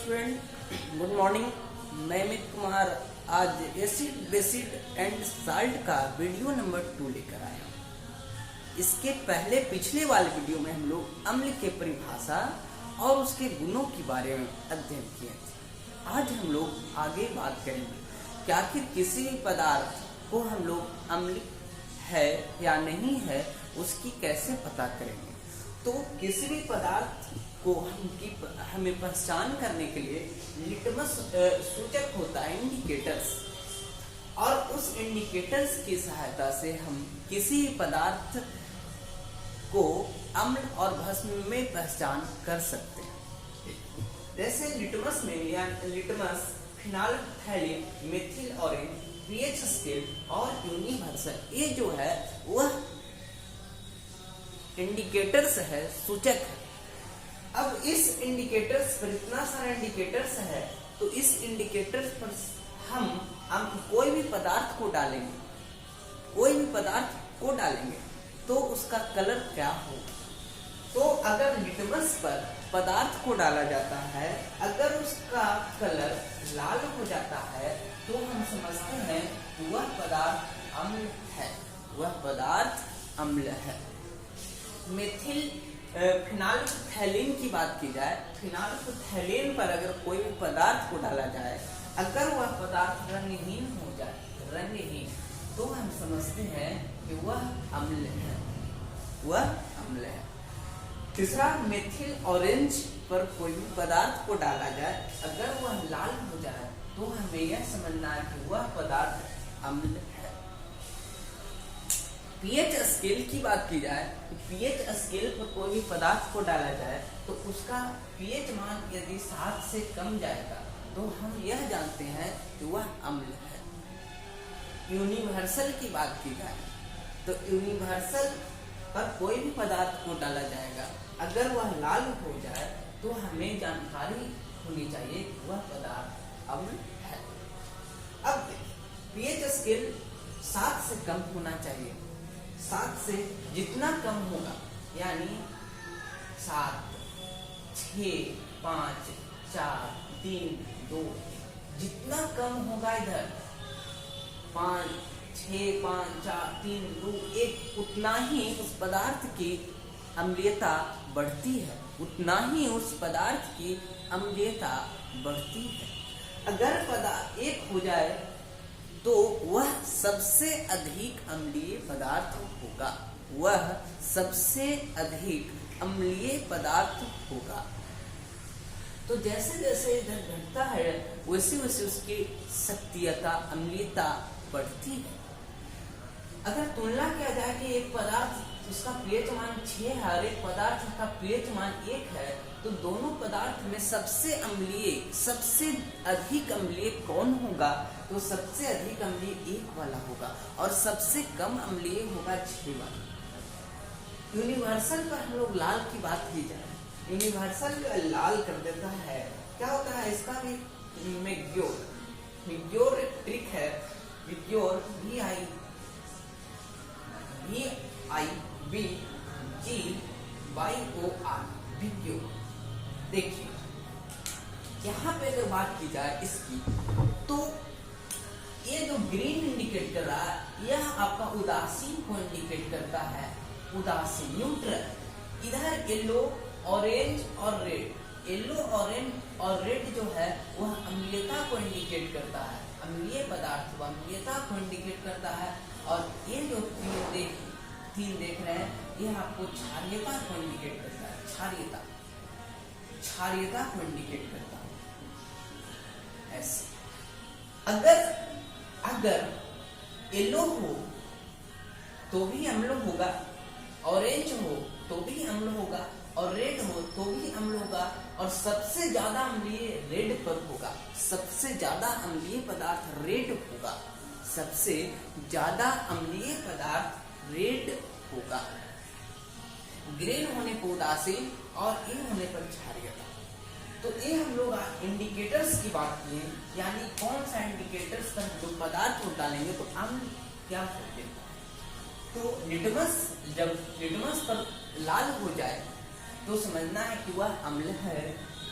Student, good morning. मैं अमित कुमार आज acid based and salt का वीडियो नंबर 2 लेकर आया हूँ। इसके पहले पिछले वाले वीडियो में हम लोग अम्ल के परिभाषा और उसके गुणों के बारे में अध्ययन किए थे। आज हम लोग आगे बात करेंगे कि आखिर किसी भी पदार्थ को हम लोग अम्ल है या नहीं है उसकी कैसे पता करेंगे। तो किसी भी पदार्थ को हमें पहचान करने के लिए लिटमस सूचक होता है, इंडिकेटर्स, और उस इंडिकेटर्स की सहायता से हम किसी पदार्थ को अम्ल और भस्म में पहचान कर सकते हैं। जैसे लिटमस में या litmus, phenolphthalein, methyl orange, pH scale और यूनिवर्सल, ये जो है वह इंडिकेटर्स है, सूचक है। अब इस इंडिकेटर्स पर इतना सारा इंडिकेटर्स है, तो इस इंडिकेटर्स पर हम कोई भी पदार्थ को डालेंगे तो उसका कलर क्या हो। तो अगर लिटमस पर पदार्थ को डाला जाता है, अगर उसका कलर लाल हो जाता है तो हम समझते हैं कि वह पदार्थ अम्ल है, वह पदार्थ अम्ल है। मेथिल फिनाइलफ्थैलीन की बात की जाए, फिनाइलफ्थैलीन पर अगर कोई भी पदार्थ को डाला जाए, अगर वह पदार्थ रंगहीन हो जाए, तो हम समझते हैं कि वह अम्ल है, तीसरा, मेथिल ऑरेंज पर कोई भी पदार्थ को डाला जाए, अगर वह लाल हो जाए तो हमें यह समझना है कि वह पदार्थ अम्ल है। पीएच स्केल की बात की जाए, पीएच स्केल पर कोई भी पदार्थ को डाला जाए तो उसका पीएच मान यदि 7 से कम जाएगा तो हम यह जानते हैं कि वह अम्ल है। यूनिवर्सल की बात की जाए तो यूनिवर्सल पर कोई भी पदार्थ को डाला जाएगा, अगर वह लाल हो जाए तो हमें जानकारी होनी चाहिए कि वह पदार्थ अम्ल है। अब पीएच स्केल 7 से कम होना चाहिए, 7 से जितना कम होगा, यानी 7, 6, 5, 4, 3, 2, जितना कम होगा इधर 5, 6, 5, 4, 3, 2, 1, उतना ही उस पदार्थ की अम्लीयता बढ़ती है, उतना ही उस पदार्थ की अम्लीयता बढ़ती है। अगर पदार्थ 1 हो जाए तो वह सबसे अधिक अम्लीय पदार्थ होगा, वह सबसे अधिक अम्लीय पदार्थ होगा। तो जैसे जैसे इधर घटता है वैसे वैसे उसकी सक्रियता, अम्लीयता बढ़ती है। अगर तुलना किया जाए कि एक पदार्थ उसका पीएच मान 6 है और एक पदार्थ का पीएच मान 1 है, तो दोनों पदार्थ में सबसे अधिक अम्लीय कौन होगा? तो सबसे अधिक अम्लीय 1 वाला होगा और सबसे कम अम्लीय होगा 6 वाला। यूनिवर्सल पर हम लोग लाल की बात की जाए, यूनिवर्सल जो लाल कर देता है, क्या होता है इसका भी मिग्योर ट्रिक है। मिग्योर VIBGYOR, मिग्योर। देखिए यहाँ पे अगर बात की जाए इसकी, तो ये जो ग्रीन इंडिकेट कर रहा है यह आपका उदासीन को इंडिकेट करता है, उदासीन, न्यूट्रल। इधर येलो, ऑरेंज और रेड, येलो, ऑरेंज और रेड जो है वह अम्लीयता को इंडिकेट करता है, अम्लीय पदार्थ वह अम्लीयता को इंडिकेट करता है। और ये जो तीन देख रहे हैं यह आपको क्षारीयता को इंडिकेट करता है, क्षारीयता को इंडिकेट करता है। ऐसे अगर येलो हो तो भी अम्ल होगा, ऑरेंज हो तो भी अम्ल होगा, और रेड हो तो भी अम्ल होगा, और सबसे ज्यादा अम्लीय रेड पर होगा, सबसे ज्यादा अम्लीय पदार्थ रेड होगा, सबसे ज्यादा अम्लीय पदार्थ रेड होगा। ग्रीन होने पर उदासीन और ए होने पर क्षारीयता। तो ये हम लोग इंडिकेटर्स की बात किए, यानी कौन सा इंडिकेटर्स पर जो पदार्थ को डालेंगे तो अम्ल क्या होते हैं। तो जब लिटमस पर लाल हो जाए तो समझना है कि वह अम्ल है।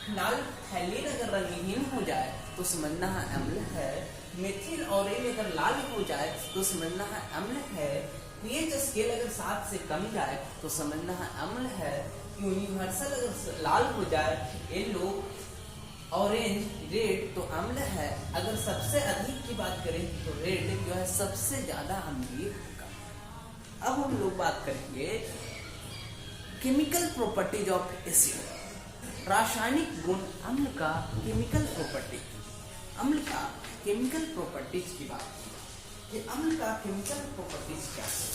फिनाइलफथैलीन अगर रंगहीन हो जाए तो समझना है अम्ल है। मेथिल ऑरेंज अगर लाल हो जाए तो समझना है अम्ल है। पीएच स्केल अगर 7 से कम जाए तो समझना है अम्ल है। यूनिवर्सल अगर लाल हो जाए, येलो, ऑरेंज, रेड तो अम्ल है। अगर सबसे अधिक की बात करें तो रेड जो है सबसे ज्यादा अम्लीय होगा। अब हम लोग बात करेंगे केमिकल प्रॉपर्टीज ऑफ एसिड। रासायनिक गुण अम्ल का केमिकल प्रॉपर्टी, अम्ल का केमिकल प्रॉपर्टीज की बात कि अम्ल का केमिकल प्रॉपर्टीज क्या है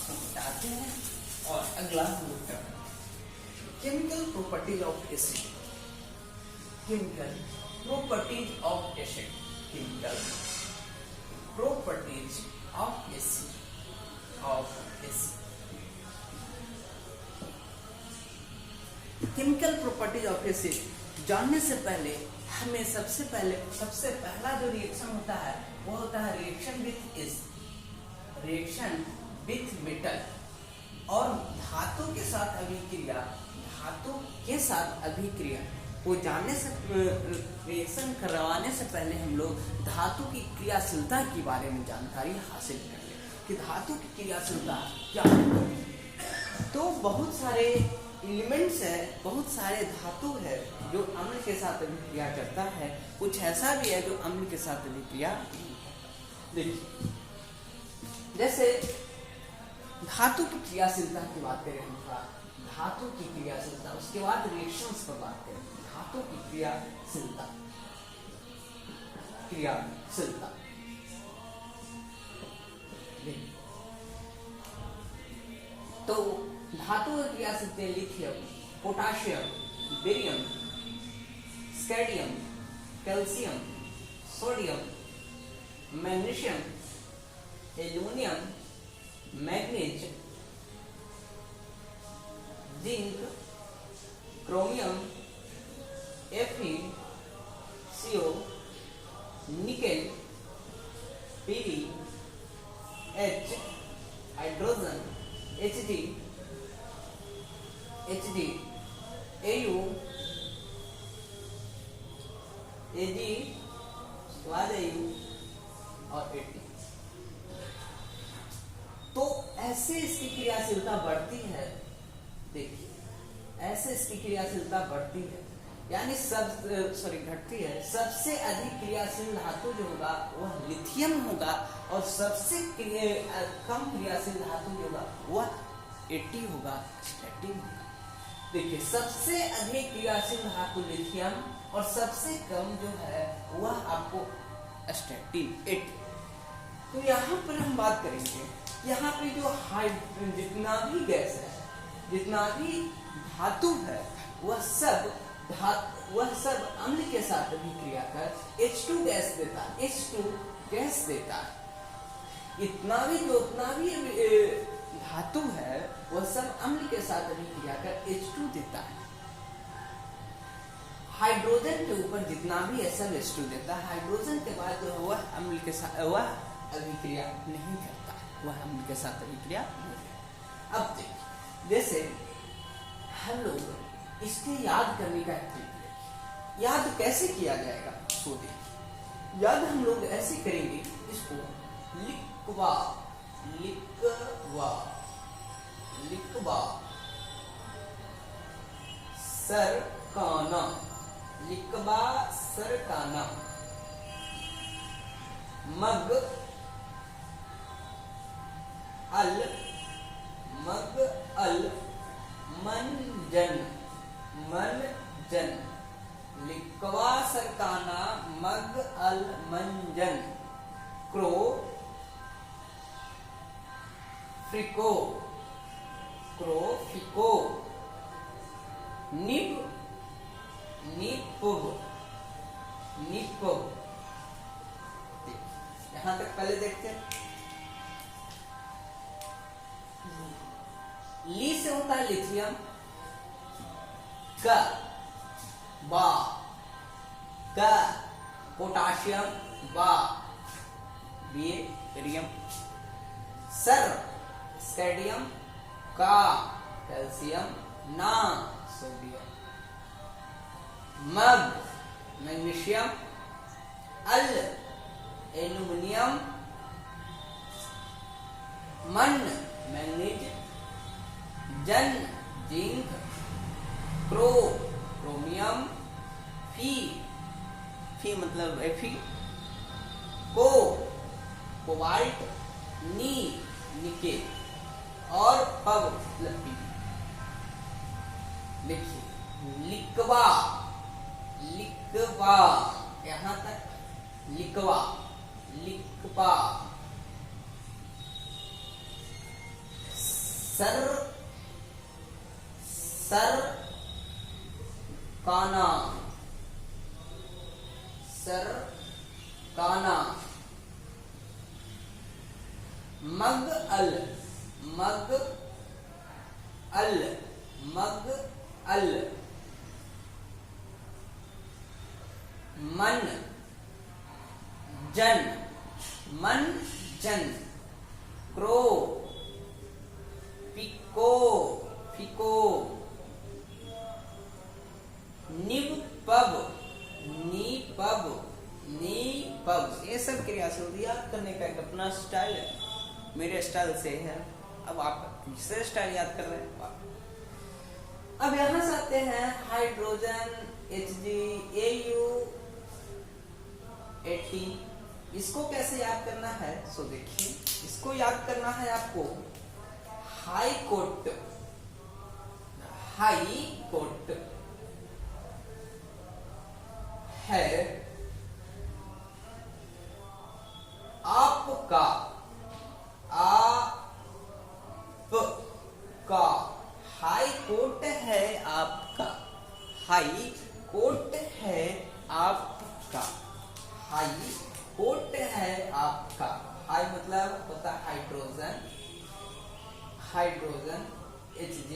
हम बताते हैं और अगला हम लोग करते हैं। Chemical properties of acid, chemical properties of acid, chemical properties of acid, of acid. Chemical properties of acid जानने से पहले हमें सबसे पहला जो रिएक्शन होता है वो होता है reaction with acid, reaction with metal. और धातु के साथ अभिक्रिया, धातु के साथ अभिक्रिया वो जानने से, रिएक्शन करवाने से पहले हम लोग धातु की क्रियाशीलता के बारे में जानकारी हासिल कर ले कि धातु की क्रियाशीलता क्या है। तो बहुत सारे एलिमेंट्स है, बहुत सारे धातु है जो अम्ल के साथ अभिक्रिया करता है, कुछ ऐसा भी है जो अम्ल के साथ अभिक्रिया। देखिए जैसे धातु की क्रियाशीलता की बात करें हम, धातु की क्रियाशीलता, उसके बाद रिएक्शंस पर बात करें। धातु की क्रियाशीलता, क्रियाशीलता तो धातु की क्रियाशीलता lithium, potassium, barium, scandium, calcium, sodium, magnesium, aluminium, manganese, zinc, chromium, Fe, CO, nickel, Pb, H, hydrogen, Hg, Au, Ag, स्वाद Au और At। तो ऐसे इसकी क्रियाशीलता बढ़ती है। देखिए ऐसे इसकी क्रियाशीलता बढ़ती है, यानी घटती है। सबसे अधिक क्रियाशील धातु जो होगा वह लिथियम होगा और सबसे कम क्रियाशील धातु जो होगा वह At होगा, स्टैटिन होगा। देखिए सबसे अधिक क्रियाशील धातु लिथियम और सबसे कम जो है वह आपको स्टैटिन, At। तो यहाँ पर हम बात करेंगे, यहाँ पे जो जितना भी गैस है, जितना भी धातु है वह सब अम्ल के साथ अभिक्रिया कर H2 गैस देता है, H2 गैस देता है। उतना भी धातु है वह सब अम्ल के साथ अभिक्रिया कर H2 देता है। हाइड्रोजन के ऊपर जितना भी है सब H2 देता है। हाइड्रोजन के बाद जो है वह अम्ल के साथ वह अभिक्रिया नहीं करता, वह अम्ल के साथ अभिक्रिया नहीं करता। अब देखिए जैसे हम लोग इसके याद करने का ट्रिक, याद कैसे किया जाएगा तो देखिए याद हम लोग ऐसे करेंगे, इसको लिखवा लिखवा लिखवा सरकाना, लिखवा सरकाना, मग अल मंजन, मनजन, लिखवा सरकाना, मग अल मंजन, क्रो फ्रिको, क्रो फिको, निप निपुब, निपुब। यहां तक पहले देखते हैं। ली से होता है लिथियम, बा potassium, barium, sir scandium, calcium, ना सोडियम। मग मैग्नीशियम, अल एल्युमिनियम, मन मैग्नीज, जन जिंक, क्रो क्रोमियम, फी मतलब एफी, को कोबाल्ट, नी निकेल और पब मतलब पी। लिखिए लिकवा, लिकवा यहां तक, लिकवा लिकवा। सर सर काना, सर काना। मग अल, मग अल, मग अल। मन जन, मन जन। क्रो पिको, फिको। निब पब, नी पब, नी पब। ये सब क्रिया से याद करने का एक अपना स्टाइल है, मेरे स्टाइल से है। अब आप दूसरे स्टाइल याद कर रहे हैं। अब यहां से आते हैं हाइड्रोजन HgAU 18। इसको कैसे याद करना है? सो देखिए, इसको याद करना है आपको हाई कोट, हाई कोट है आपका, आपका हाई कोर्ट है आपका, हाई कोर्ट है आपका, हाई कोर्ट है आपका। हाई मतलब होता है हाइड्रोजन, हाइड्रोजन Hg,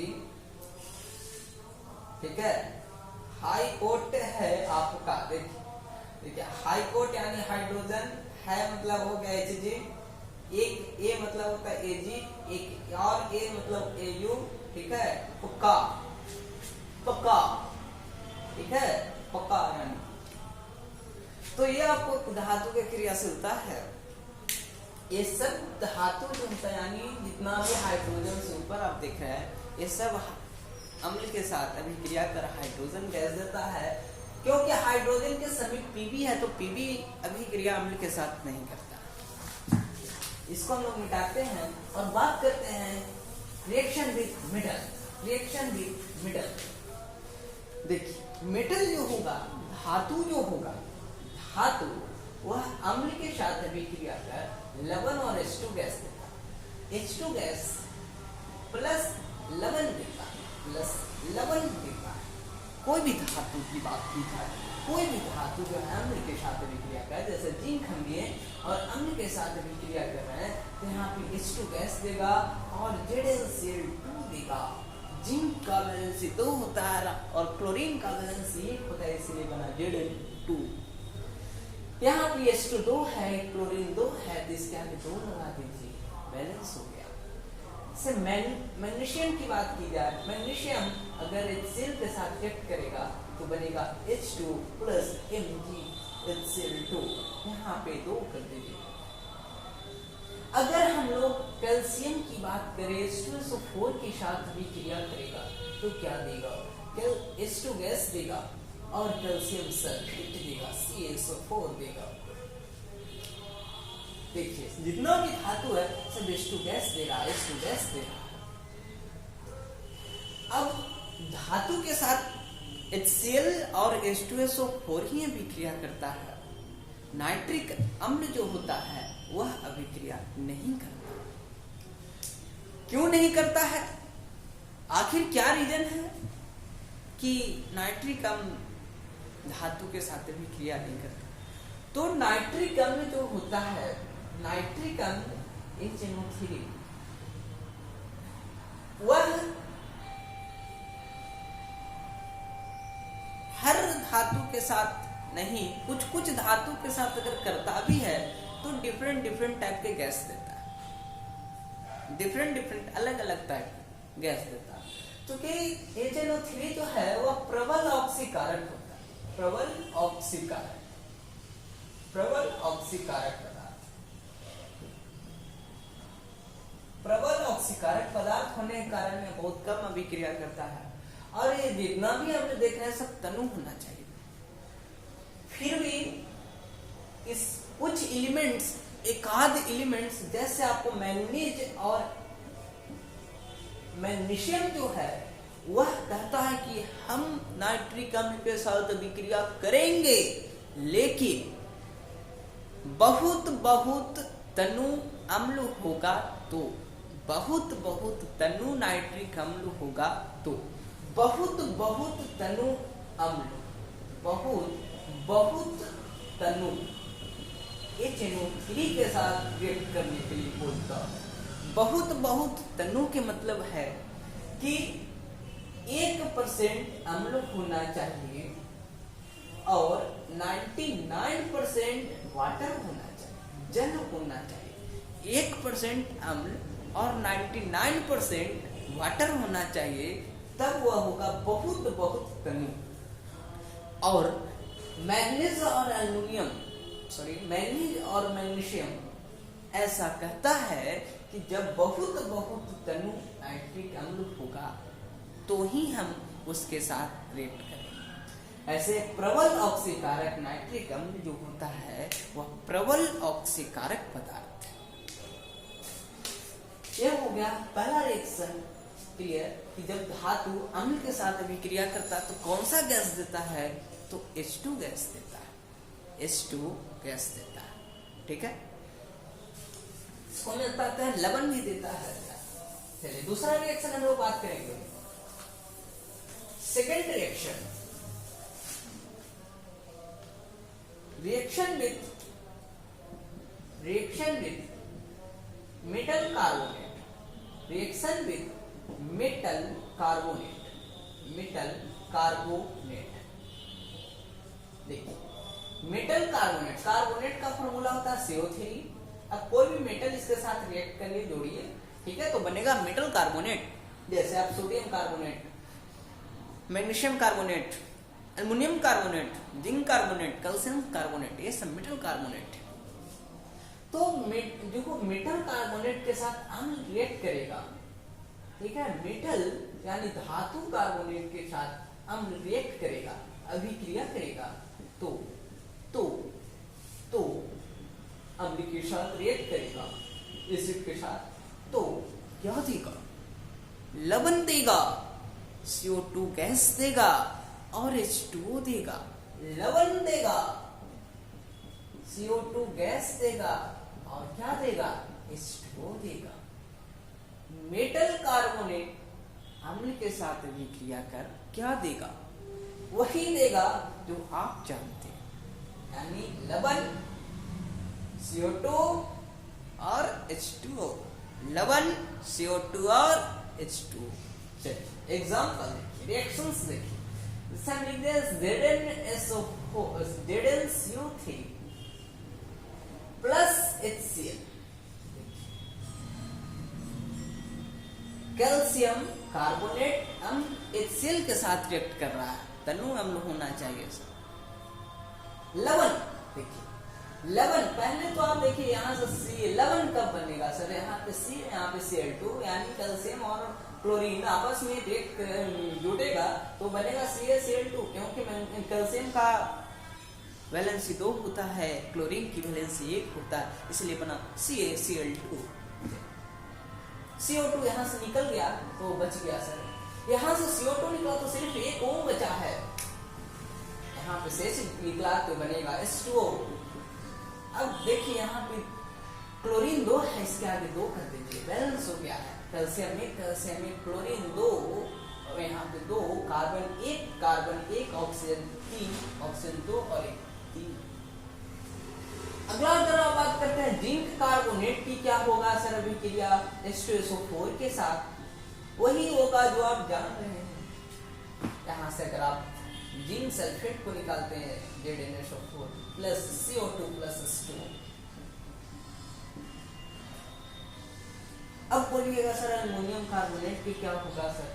ठीक है। हाई कोर्ट है आपका। देखिए हाई कोर्ट यानी हाइड्रोजन है मतलब हो गया Hg, एक ए मतलब होता है Ag, एक और ए मतलब Au, ठीक है। पक्का, पक्का, ठीक है, पक्का यानी। तो ये आपको धातु के क्रियाशीलता है। ये सब धातु जो होता है यानी जितना भी हाइड्रोजन से ऊपर आप देख रहे हैं, ये सब अम्ल के साथ अभिक्रिया कर हाइड्रोजन गैस देता है। क्योंकि हाइड्रोजन के समीप Pb है तो Pb अभिक्रिया अम्ल के साथ नहीं करता। इसको हम लोग मिटाते हैं और बात करते हैं reaction with metal, reaction with metal. देखिए मेटल जो होगा, धातु जो होगा, धातु वह अम्ल के साथ अभिक्रिया कर लवण और H2 गैस देता। H2 गैस प्लस लवण देता, प्लस लवण देता। कोई भी धातु की बात की जाए, कोई भी धातु जो अम्ल के साथ अभिक्रिया कर, जैसे जिंक हम लिए और अम्ल के साथ अभिक्रिया कर रहे हैं तो यहाँ पे H2 गैस देगा और ZnCl2 देगा। जिंक का वैलेंसी 2 होता है और क्लोरीन का वैलेंसी 1 होता है, इसलिए बना Zn2। यहाँ पे H2 2 है, क्लोरीन 2 है, तो इसके आगे 2 लगा दीजिए, बैलेंस हो गया। से मैग्नीशियम की बात की जाए, मैग्नीशियम अगर HCl के साथ रिएक्ट करेगा तो बनेगा H2 प्लस MgHCl2, यहाँ पे 2 कर दीजिए। अगर हम लोग कैल्शियम की बात करें, H2SO4 के साथ भी क्रिया करेगा तो क्या देगा? H2 गैस देगा और कैल्शियम सल्फेट देगा, CaSO4 देगा। देखिए जितना भी धातु है सब H2 गैस दे रहा है, H2 गैस दे रहा है। अब धातु के साथ HCl और H2SO4 ही अभिक्रिया करता है। नाइट्रिक अम्ल जो होता है वह अभिक्रिया नहीं करता। क्यों नहीं करता है? आखिर क्या रीजन है कि नाइट्रिक अम्ल धातु के साथ अभिक्रिया नहीं करता? तो नाइट्रिक अम्ल जो होता है, नाइट्रिक अम्ल HNO3, वह हर धातु के साथ नहीं, कुछ कुछ धातु के साथ अगर करता भी है तो डिफरेंट डिफरेंट टाइप के गैस देता है, डिफरेंट डिफरेंट अलग अलग टाइप गैस देता है। तो कि HNO3 जो है वह प्रबल ऑक्सीकारक होता है, प्रबल ऑक्सीकारक, प्रबल ऑक्सीकारक पदार्थ। प्रबल ऑक्सीकारक पदार्थ होने के कारण में बहुत कम अभिक्रिया करता है, और ये जितना भी हमने देख रहे हैं सब तनु होना चाहिए। फिर भी इस कुछ एलिमेंट्स, एक आध एलिमेंट्स जैसे आपको मैंगनीज और मैग्नीशियम जो है वह कहता है कि हम नाइट्रिक अम्ल के साथ अभिक्रिया करेंगे, लेकिन बहुत बहुत तनु अम्ल होगा तो, बहुत बहुत तनु नाइट्रिक अम्ल होगा तो, बहुत बहुत तनु अम्ल, बहुत बहुत तनु HNO3 के साथ रिएक्ट करने के लिए बोलता है। बहुत बहुत तनु के मतलब है कि 1% अम्ल होना चाहिए और 99% वाटर होना चाहिए, जल होना चाहिए। 1% अम्ल और 99% वाटर होना चाहिए, तब वह होगा बहुत बहुत तनु। और मैग्नीज और एल्युमिनियम, सॉरी मैग्नीज और मैग्नीशियम ऐसा कहता है कि जब बहुत बहुत तनु नाइट्रिक अम्ल होगा तो ही हम उसके साथ रिएक्ट करेंगे। ऐसे प्रबल ऑक्सीकारक नाइट्रिक अम्ल जो होता है वह प्रबल ऑक्सीकारक पदार्थ है। यह हो गया पहला रिएक्शन क्लियर, कि जब धातु अम्ल के साथ अभिक्रिया करता है तो कौन सा गैस देता है, तो H2 गैस देता है, H2 गैस देता है। ठीक है, इसको मिलता है लवण भी देता है। चलिए दूसरा रिएक्शन हम लोग बात करेंगे। Second reaction, reaction with metal carbonate, reaction with metal carbonate, metal carbonate. देखिए मेटल कार्बोनेट, कार्बोनेट का फॉर्मूला होता है CO3। अब कोई भी मेटल इसके साथ रिएक्ट करिए, जोड़िए, ठीक है, तो बनेगा मेटल कार्बोनेट। जैसे आप sodium carbonate, magnesium carbonate, aluminium carbonate, zinc carbonate, calcium carbonate, ये सब मेटल कार्बोनेट है। तो जो मेटल कार्बोनेट के साथ अम्ल रिएक्ट करेगा, ठीक है, मेटल यानी धातु कार्बोनेट के साथ अम्ल रिएक्ट करेगा, अभिक्रिया करेगा, तो अम्ल के साथ रिएक्ट करेगा एसिड के साथ, तो क्या देगा, लवण देगा, CO2 गैस देगा और H2O देगा। लवण देगा, CO2 गैस देगा और क्या देगा, H2O देगा। मेटल कार्बोनेट अम्ल के साथ अभिक्रिया कर क्या देगा, वही देगा जो आप जानते हैं, यानी लवण, CO2 और H2O, लवण, CO2 और H2O। चलिए एग्जांपल देखिए, रिएक्शंस देखिए। जैसे हम लिखते हैं ZnCO3 plus HCl, calcium carbonate अम्ल HCl के साथ रिएक्ट कर रहा है, तनु अम्ल होना चाहिए सर। लवण देखिए, लवण पहले तो आप देखिए यहाँ से C, लवण कब बनेगा सर, यहाँ पे C, यहाँ पे Cl2, यानी कैल्शियम और क्लोरीन आपस में रिएक्ट जुटेगा तो बनेगा CaCl2, क्योंकि कैल्शियम का वैलेंसी 2 होता है, क्लोरीन की वैलेंसी 1 होता है, इसलिए बना CaCl2। CO2 यहाँ से निकल गया तो बच गया सर, यहाँ से CO2 निकला तो सिर्फ एक O बचा है, यहाँ पे शेष निकला तो बनेगा H2O। अब देखिए यहाँ पे क्लोरीन 2 है, इसके आगे 2 कर दीजिए, बैलेंस हो गया है, कैल्शियम में क्लोरीन 2 और यहाँ पे 2, कार्बन 1, ऑक्सीजन 3, ऑक्सीजन 2 और 1 3। अगला अगर आप बात करते हैं जिंक कार्बोनेट की, क्या होगा सर अभिक्रिया H2SO4 के साथ, वही होगा जो आप जान रहे हैं। यहाँ से अगर आप जिंक सल्फेट को निकालते हैं ZnSO4 plus CO2 plus H2O। अब बोलिएगा सर एल्युमिनियम कार्बोनेट की क्या होगा sir,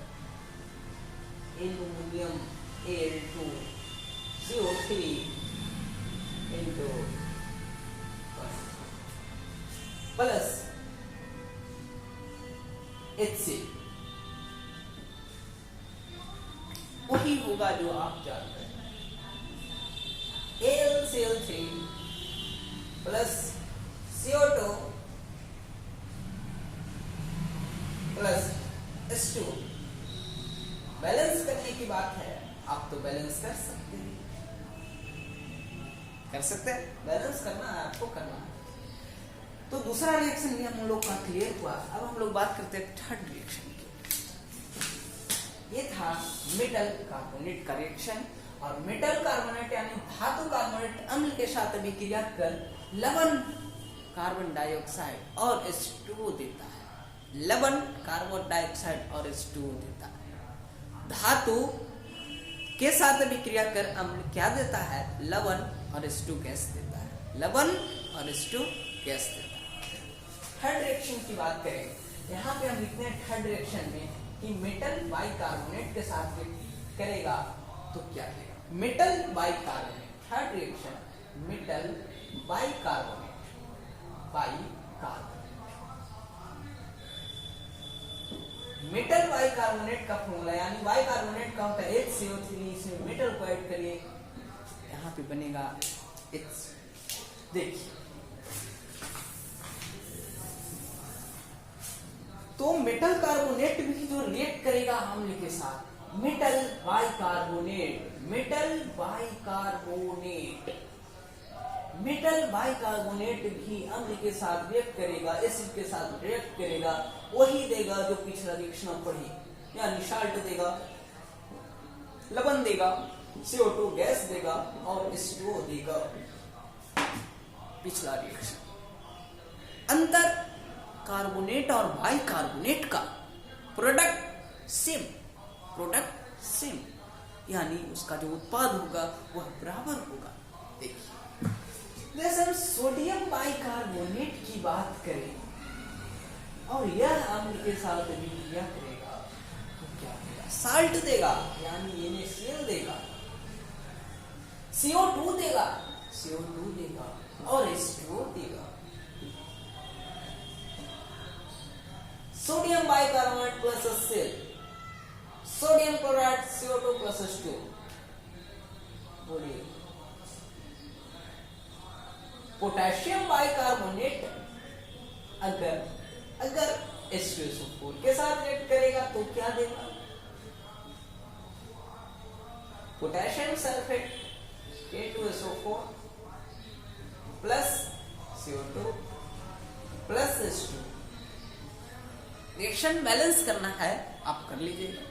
aluminium Al2 CO3 into plus HCl, वही होगा जो आप जानते हैं, AlCl3 plus CO2 plus H2। Balance करने की बात है, आप तो बैलेंस कर सकते हैं, बैलेंस करना है आपको, करना है। तो दूसरा रिएक्शन भी हम लोग का क्लियर हुआ। अब हम लोग बात करते हैं थर्ड रिएक्शन की। ये था मेटल कार्बोनेट का रिएक्शन, और मेटल कार्बोनेट यानी धातु कार्बोनेट अम्ल के साथ अभिक्रिया कर लवण कार्बन डाइऑक्साइड और H2O देता है। लवण कार्बन डाइऑक्साइड और H2O देता है। धातु के साथ अभिक्रिया कर अम्ल क्या देता है? लवण और H2 गैस देता है। लवण और H2 गैस देता है। थर्ड रिएक्शन की बात करें, यहाँ पे हम लिखते हैं थर्ड रिएक्शन में कि मेटल बाइकार्बोनेट के साथ करेगा तो क्या करेगा? Metal bicarbonate, third reaction metal bicarbonate, metal bicarbonate का फॉर्मूला, यानी बाइकार्बोनेट का होता है HCO3, इसमें मेटल को ऐड करिए, यहाँ पे बनेगा H। देखिए तो मेटल कार्बोनेट भी जो रिएक्ट करेगा अम्ल के साथ, metal bicarbonate, metal bicarbonate, metal bicarbonate भी अम्ल के साथ रिएक्ट करेगा, एसिड के साथ रिएक्ट करेगा, वही देगा जो पिछला रिएक्शन पढ़ी, यानी साल्ट देगा, लवण देगा, CO2 गैस देगा और H2O देगा। पिछला रिएक्शन अंतर कार्बोनेट और बाइकार्बोनेट का प्रोडक्ट सेम, यानी उसका जो उत्पाद होगा वह बराबर होगा। देखिए जैसे हम सोडियम बाइकार्बोनेट की बात करें और यह अम्ल के साथ अभिक्रिया करेगा तो क्या देगा? साल्ट देगा, यानी NaCl देगा, CO2 देगा और H2O देगा। Sodium bicarbonate plus HCl, sodium chloride CO2 plus H2। बोलिए पोटेशियम बाइकार्बोनेट अगर H2SO4 के साथ रिएक्ट करेगा तो क्या देगा? Potassium sulphate K2SO4 plus CO2 plus H2। Reaction balance करना है, आप कर लीजिएगा।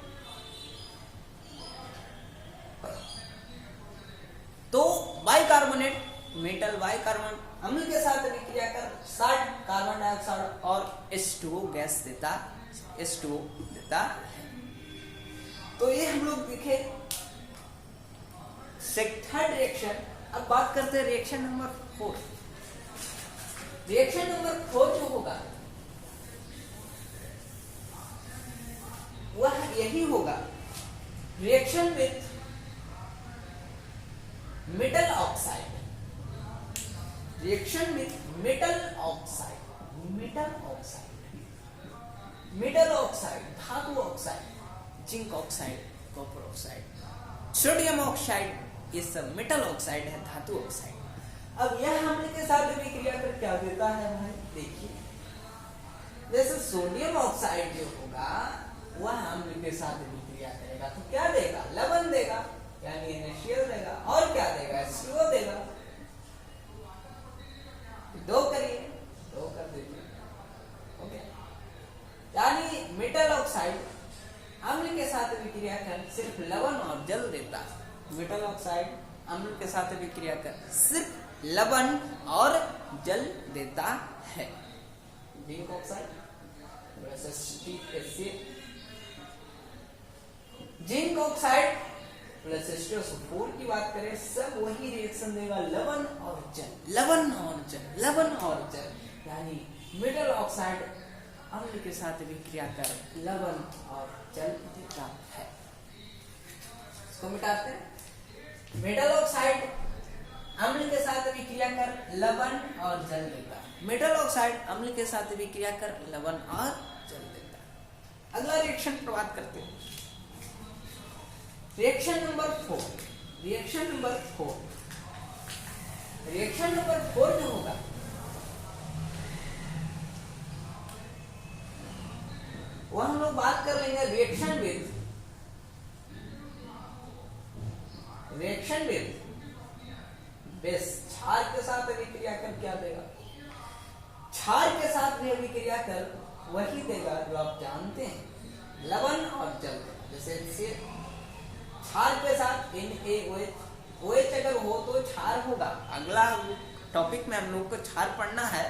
तो बाइकार्बोनेट, मेटल बाइकार्बोनेट अम्ल के साथ अभिक्रिया कर साल्ट, कार्बन डाइऑक्साइड और H2O गैस देता, H2O देता है। तो ये हम लोग देखे थर्ड रिएक्शन। अब बात करते हैं रिएक्शन नंबर 4। रिएक्शन नंबर 4 जो होगा वह यही होगा, reaction with metal oxide, reaction with metal oxide, धातु oxide, zinc oxide, copper oxide, sodium oxide, ये सब मेटल ऑक्साइड है, धातु ऑक्साइड। अब यह अम्ल के साथ अभिक्रिया कर क्या देता है भाई? देखिए जैसे सोडियम ऑक्साइड जो होगा वह अम्ल के साथ अभिक्रिया करेगा तो क्या देगा? लवण देगा, यानी NaCl देगा, और क्या देगा? H2O देगा। दो करिए, दो कर दीजिए, ओके। यानी मेटल ऑक्साइड अम्ल के साथ अभिक्रिया कर सिर्फ लवण और जल देता है। मेटल ऑक्साइड अम्ल के साथ अभिक्रिया कर सिर्फ लवण और जल देता है। Zinc oxide, zinc oxide plus H2SO4 की बात करें, सब वही रिएक्शन देगा, लवण और जल, लवण और जल, लवण और जल, यानी मेटल ऑक्साइड अम्ल के साथ अभिक्रिया कर लवण और जल देता है। इसको मिटाते हैं। मेटल ऑक्साइड अम्ल के साथ अभिक्रिया कर लवण और जल देता है। मेटल ऑक्साइड अम्ल के साथ अभिक्रिया कर लवण और जल देता है। अगला रिएक्शन पर बात करते हैं। रिएक्शन नंबर 4 जो होगा वो हम लोग बात कर लेंगे रिएक्शन विद बेस। क्षार के साथ अभिक्रिया कर क्या देगा? क्षार के साथ भी अभिक्रिया कर वही देगा जो आप जानते हैं, लवण और जल। जैसे क्षार के साथ NaOH अगर हो तो क्षार होगा। अगला टॉपिक में हम लोग को क्षार पढ़ना है,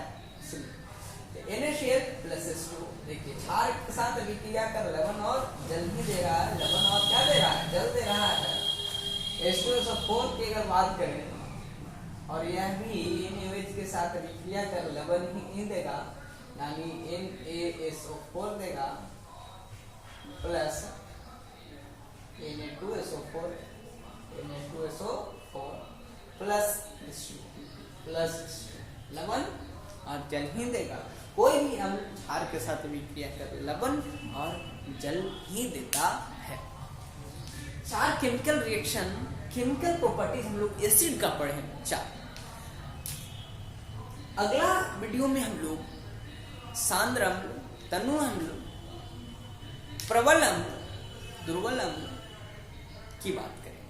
NaCl + H2। देखिए क्षार के साथ अभिक्रिया कर लवण और जल ही दे रहा है। लवण और क्या दे रहा है? जल दे रहा है। H2SO4 की अगर बात करें और यह भी NaOH के साथ अभिक्रिया कर लवण ही देगा, यानी NaSO4 देगा प्लस Na2SO4 प्लस लवण और जल ही देगा। कोई भी अम्ल क्षार के साथ अभिक्रिया कर लवण और जल ही देता है। 4 केमिकल रिएक्शन, केमिकल प्रॉपर्टीज हम लोग एसिड का पढ़े 4। अगला वीडियो में हम लोग सांद्र अम्ल, तनु अम्ल, प्रबल अम्ल, दुर्बल अम्ल की बात करें।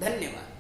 धन्यवाद।